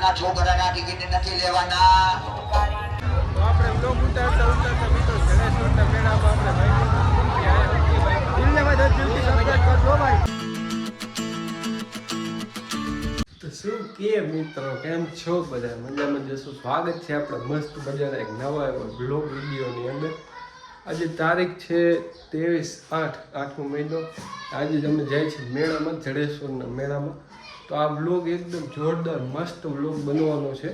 નાના છોકરાના ટિકિટ નથી લેવાના. તો આપણે બ્લોગ ઉતારતા મિત્રો જડેશ્વરના મેળામાં તો શું કે મિત્રો કેમ છો બધા મજામાં જશું. સ્વાગત છે આપણે મસ્ત મજાના એક નવા એવા બ્લોગ વિડીયોની અંદર. આજે તારીખ છે 23/8 મહિનો. આજે અમે જાય છે મેળામાં, જડેશ્વરના મેળામાં. તો આ બ્લોગ એકદમ જોરદાર મસ્ત બ્લોગ બનવાનો છે,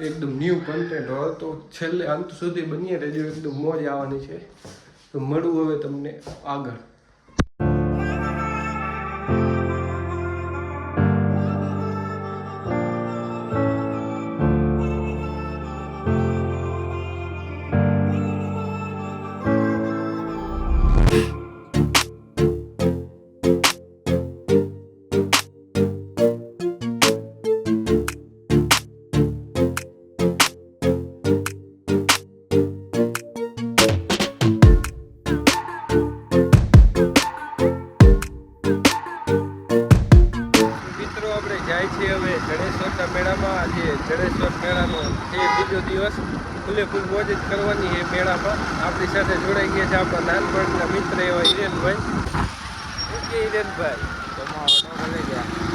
એકદમ ન્યૂ કન્ટેન્ટ હોય તો છેલ્લે અંત સુધી બનીએ રહેજો, એકદમ મોજ આવવાની છે. તો મળવું હવે તમને આગળ. જાય છે હવે જડેશ્વરના મેળામાં. આજે જડેશ્વર મેળાનો છે બીજો દિવસ. ફૂલે ફૂલ મોજ જ કરવાની છે મેળામાં. આપણી સાથે જોડાઈ ગયા છે આપણા નાનપણના મિત્ર એવા હિરેનભાઈ. શું કે હિરેનભાઈ,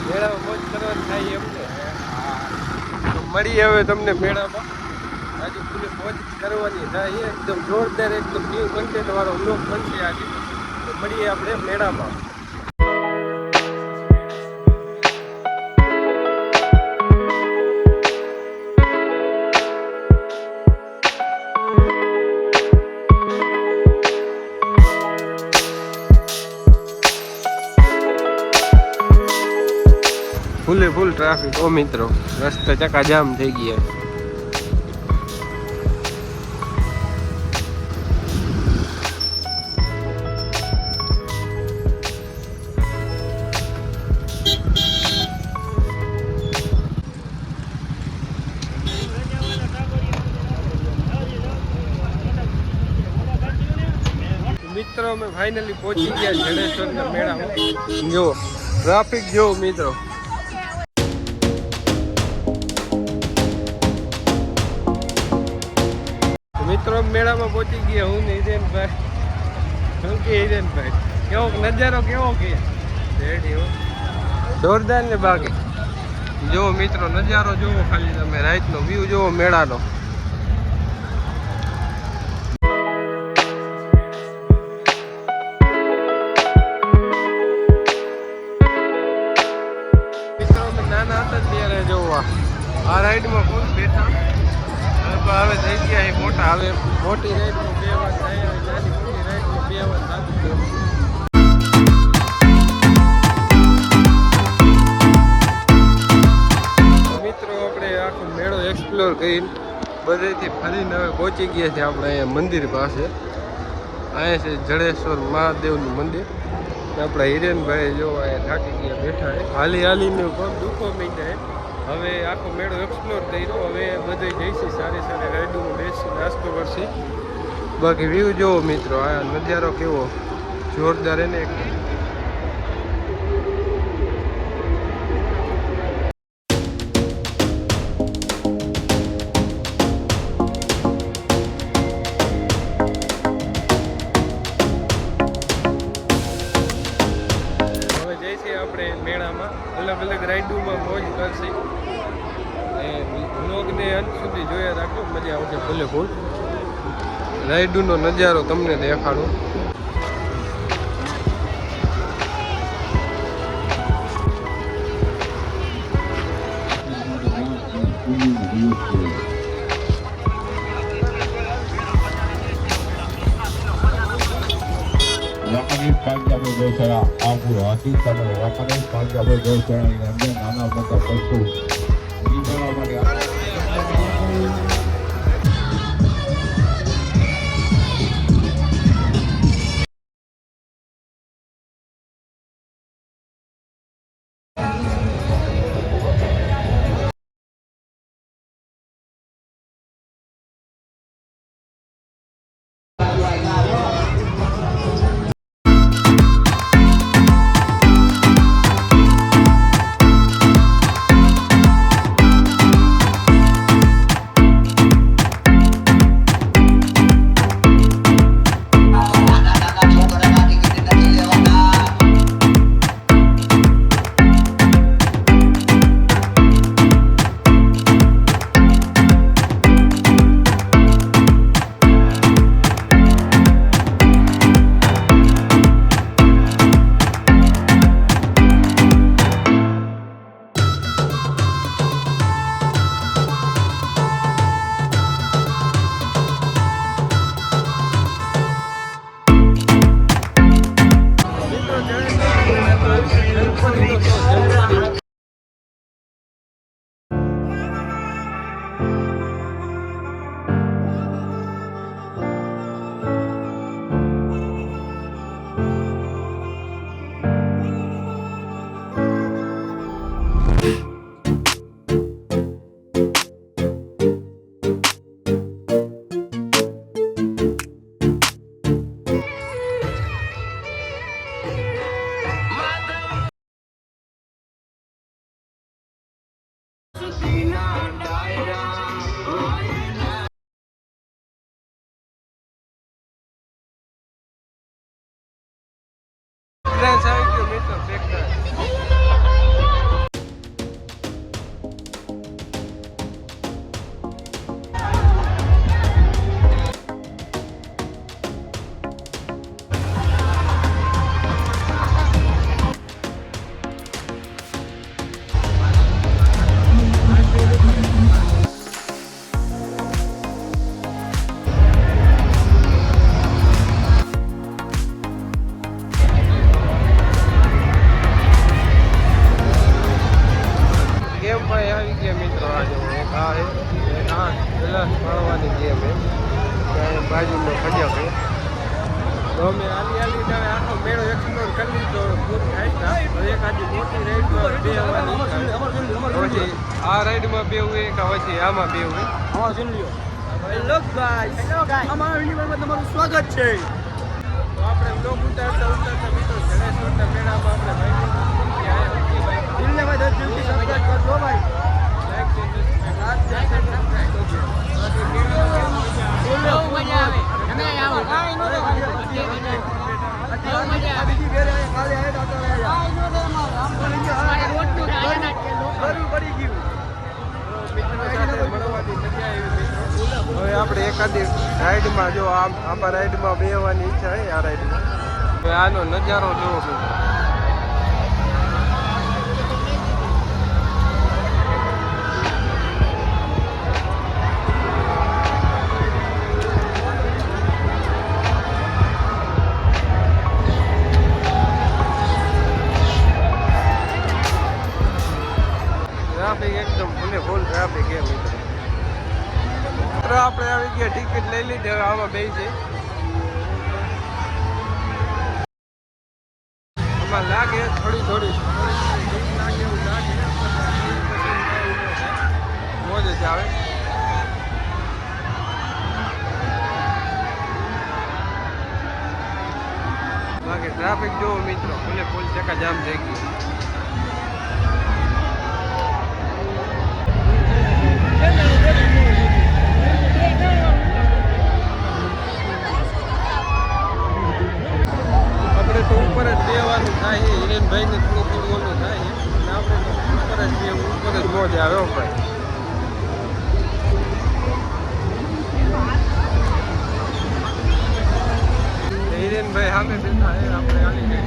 મેળામાં મોજ કરવાની થાય એમને? તો મળીએ હવે તમને મેળામાં. આજે ફૂલે મોજ કરવાની થાય, એકદમ જોરદાર, એકદમ ન્યૂ કન્ટેન્ટ વાળો બ્લોગ બનશે આજે. તો મળીએ આપણે મેળામાં. ફૂલે ફૂલ ટ્રાફિક ઓ મિત્રો, રસ્તા ચકાજામ થઈ ગયા. મિત્રો અમે ફાઇનલી પહોંચી ગયા જડેશ્વરના મેળામાં. જો ટ્રાફિક જો મિત્રો. મિત્રો મેળામાં પહોંચી ગયા હું ને હિરેનભાઈ. શું કે હિરેનભાઈ, કેવો નજારો, કેવો કે જોરદાર ને? બાકી જુઓ મિત્રો, નજારો જુઓ ખાલી તમે, રાતનો વ્યૂ જુઓ મેળાનો. મિત્રો અમે નાના હતા ત્યારે જોવા આ રાઈડમાં ફૂલ બેઠા. હવે થઈ ગયા મોટા. હવે મોટી રાઈડમાં 2 વાર થાય, નાની મોટી રાઈડમાં 2 વાર થતું ગયું. મિત્રો આપણે આખો મેળો એક્સપ્લોર કરીને બધેથી ફરીને હવે પહોંચી ગયા છે આપણે અહીંયા મંદિર પાસે. અહીંયા છે જડેશ્વર મહાદેવનું મંદિર. આપણા હિરેનભાઈ જો અહીંયા થાકી ગયા બેઠા છે, હાલી હાલીને પગ દુખો મીંડાય. હવે આખો મેળો એક્સપ્લોર કર્યો. હવે બધે જઈશું, સારી સારી રાઈડોમાં બેસી નાસ્તો કરશી. બાકી વ્યૂ જોવો મિત્રો, આ નજારો કેવો જોરદાર એને. હવે જઈશું આપણે મેળામાં, અલગ અલગ રાઈડોમાં મોજ કરશે. વ્લોગને અંત સુધી જોયા રાખજો, મજા આવશે. ફૂલે ફૂલ રાઈડનો નજારો તમને દેખાડું. પાંજાબી ગૌશાળા આવું હતી. તમે વાંકાનેર પાંજાબી ગૌશાળાની અંદર નાના મોટા પશુ નિભાવવા માટે ડાન્સ આવી ગયો મિત્રો બ્રેક ડાન્સ. ગેમ ભાઈ આવી ગયા મિત્રો. આજે એક આ હે એક આ ગ્લાસ મારવાની ગેમ હે ત્યાં બાજુમાં ફજ્યા છે. તો અમે હાલી તમે આખો મેળો એક્સપ્લોર કરી લીધો પૂરું થાય તા. હવે એક આજે મોટી રાઈડમાં બે આવવાની પછી આ રાઈડમાં બે હોય કે પછી આમાં બે હોય. હેલો ગાઈસ અમારા વિડીયોમાં તમારું સ્વાગત છે. તો આપણે બ્લોગ ઉતારતા મિત્રો જડેશ્વરના મેળામાં આપણે ભાઈ દિલને ભાઈ 10 દિલથી સબસ્ક્રાઇબ કરજો ભાઈ. બહુ મજા આવે. તમે આવો. કાઈ નો રે બીજી ઘરે કાલે આયા તો કાઈ નો રે આમ બોલી ગયો હા રોટનું ખાના કે લોકો પડી ગયું. હવે આપણે એકાદી રાઈડમાં જો આમાં રાઈડમાં બેસવાની ઈચ્છા છે. આ રાઈડમાં હવે આનો નજારો જોવો મિત્રો. ટ્રાફિક એકદમ ફૂલ ટ્રાફિક છે મિત્રો. આપણે આવી ગયા ટિકિટ લઈ લીધી. હવે આમાં બે છે આમાં લાગે થોડી લાગે એવું લાગે મોજ જ આવે. બાકી ટ્રાફિક જોવો મિત્રો ફૂલ ચક્કા જામ થઈ ગયું. આપણે તો ઉપર જ બેવાનું થાય છે. હિરેનભાઈને થોડું ઓલું થાય છે અને આપણે તો ઉપર જ બેવું ઉપર જ મોજ આવે ભાઈ. હિરેનભાઈ સામે બેઠા છે આપણે હાલી જઈએ.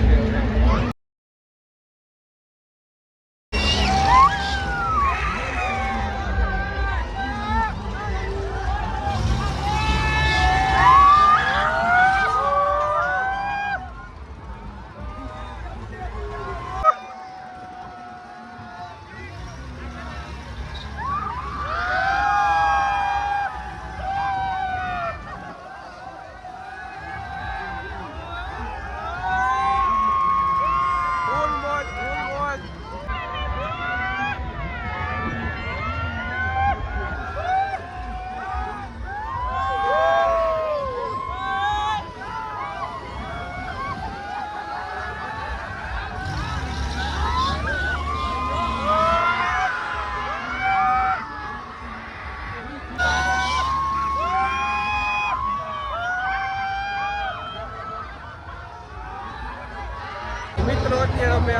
મિત્રો અત્યારે અમે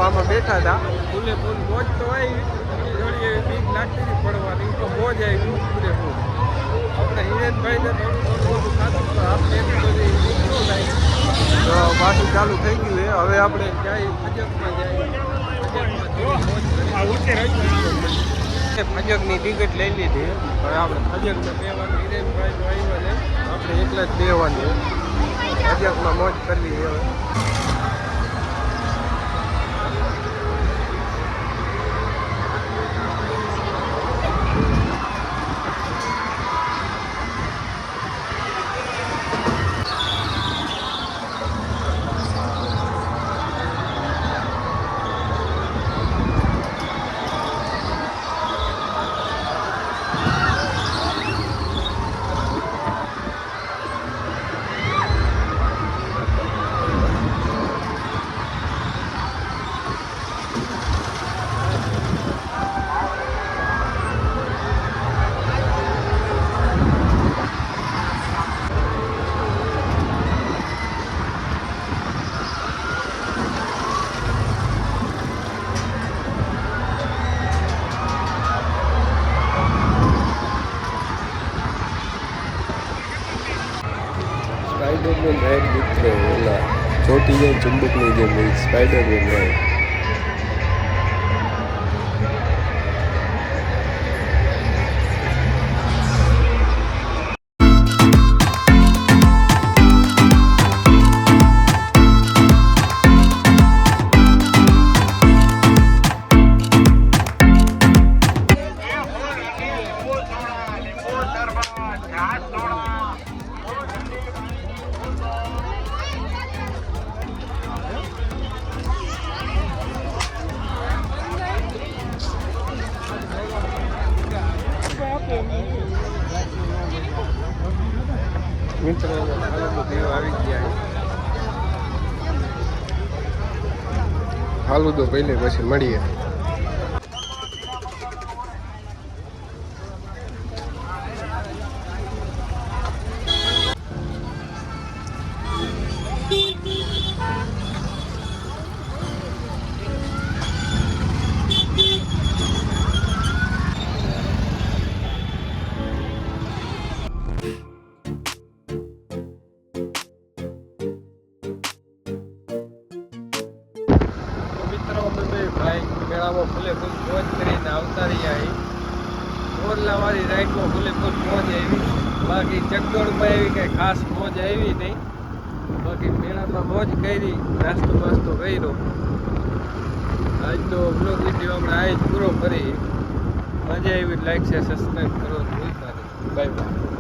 આમાં બેઠા હતા. ફૂલે ફૂલ મોજ તો આવી. થોડી એવી બીક લાગતી હતી પડવાની તો મોજ આવી ફૂલે ફૂલ. આપણે હિરેનભાઈને થોડું ખાધું તો આપણે એટલી બધી બીક ન થાય. તો પાછું ચાલુ થઈ ગયું છે. હવે આપણે જાય ફજકમાં જાય. ફજકની ટિકિટ લઈ લીધી. હવે આપણે ફજકમાં બેવાનું હિરેનભાઈ તો આવ્યા છે. આપણે એકલા જ બેવાનું ફજકમાં મોજ કરવી હવે. ચોટી જાય ચુંબકની જેમ સ્પાઈડરમેન હોય. મિત્રો આવી ગયા. હાલું તો પહેલે પછી મળીએ. ભાઈ મેળામાં ફૂલે ફૂલ મોજ કરીને આવતા રહ્યા. ઓરલાવાળી રાઈડમાં ફૂલે ફૂલ મોજ આવી. બાકી ચકડોળમાં એવી કંઈ ખાસ મોજ આવી નહીં. બાકી મેળામાં મોજ કરી, નાસ્તો બાસ્તો કર્યો. આજનો બ્લોગ વિડીયો આપણે આ જ પૂરો કરી. મજા આવી લાઈક છે, સબસ્ક્રાઈબ કરો, ભૂલતા નહીં. Bye bye.